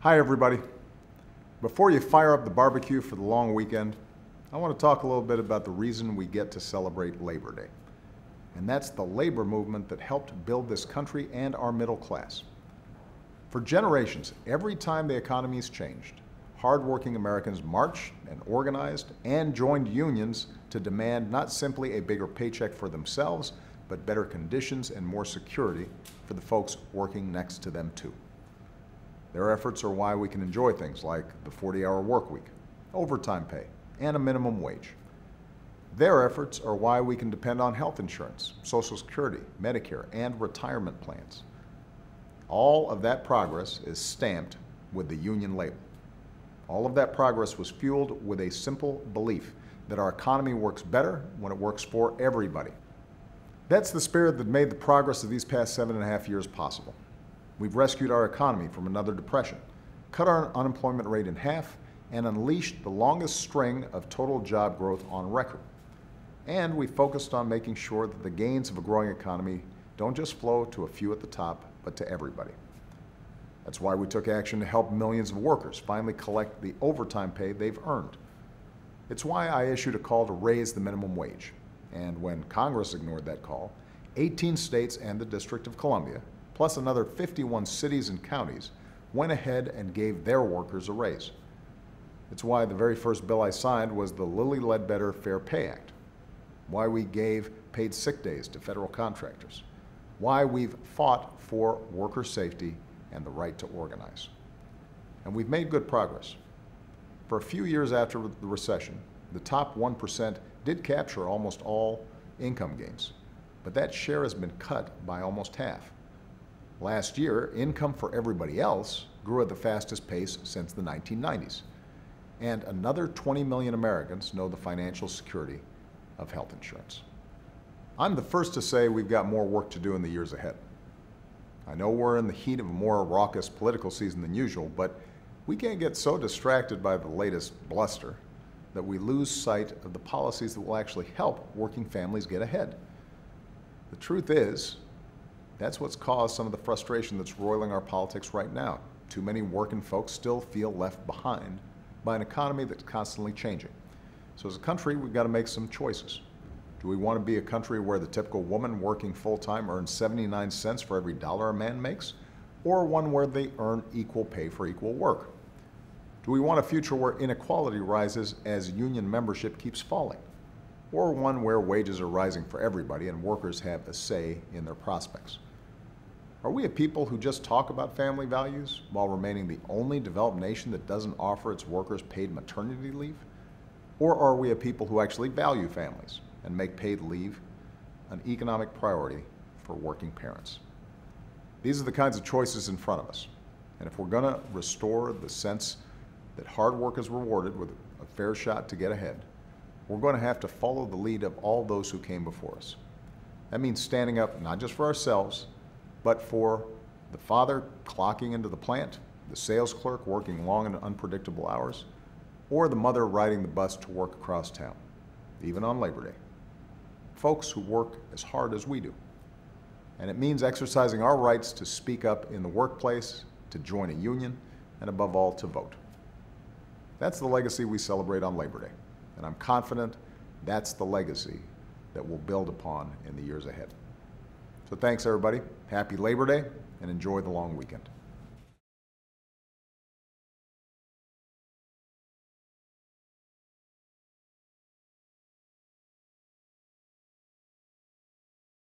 Hi everybody. Before you fire up the barbecue for the long weekend, I want to talk a little bit about the reason we get to celebrate Labor Day. And that's the labor movement that helped build this country and our middle class. For generations, every time the economy's changed, hardworking Americans marched and organized and joined unions to demand not simply a bigger paycheck for themselves, but better conditions and more security for the folks working next to them too. Their efforts are why we can enjoy things like the 40-hour work week, overtime pay, and a minimum wage. Their efforts are why we can depend on health insurance, Social Security, Medicare, and retirement plans. All of that progress is stamped with the union label. All of that progress was fueled with a simple belief that our economy works better when it works for everybody. That's the spirit that made the progress of these past 7.5 years possible. We've rescued our economy from another depression, cut our unemployment rate in half, and unleashed the longest string of total job growth on record. And we focused on making sure that the gains of a growing economy don't just flow to a few at the top, but to everybody. That's why we took action to help millions of workers finally collect the overtime pay they've earned. It's why I issued a call to raise the minimum wage. And when Congress ignored that call, 18 states and the District of Columbia, plus another 51 cities and counties, went ahead and gave their workers a raise. It's why the very first bill I signed was the Lilly Ledbetter Fair Pay Act, why we gave paid sick days to federal contractors, why we've fought for worker safety and the right to organize. And we've made good progress. For a few years after the recession, the top 1% did capture almost all income gains, but that share has been cut by almost half. Last year, income for everybody else grew at the fastest pace since the 1990s. And another 20 million Americans know the financial security of health insurance. I'm the first to say we've got more work to do in the years ahead. I know we're in the heat of a more raucous political season than usual, but we can't get so distracted by the latest bluster that we lose sight of the policies that will actually help working families get ahead. The truth is, that's what's caused some of the frustration that's roiling our politics right now. Too many working folks still feel left behind by an economy that's constantly changing. So as a country, we've got to make some choices. Do we want to be a country where the typical woman working full-time earns 79 cents for every dollar a man makes, or one where they earn equal pay for equal work? Do we want a future where inequality rises as union membership keeps falling, or one where wages are rising for everybody and workers have a say in their prospects? Are we a people who just talk about family values while remaining the only developed nation that doesn't offer its workers paid maternity leave? Or are we a people who actually value families and make paid leave an economic priority for working parents? These are the kinds of choices in front of us. And if we're going to restore the sense that hard work is rewarded with a fair shot to get ahead, we're going to have to follow the lead of all those who came before us. That means standing up not just for ourselves, but for the father clocking into the plant, the sales clerk working long and unpredictable hours, or the mother riding the bus to work across town, even on Labor Day. Folks who work as hard as we do. And it means exercising our rights to speak up in the workplace, to join a union, and above all, to vote. That's the legacy we celebrate on Labor Day, and I'm confident that's the legacy that we'll build upon in the years ahead. So thanks everybody, happy Labor Day, and enjoy the long weekend.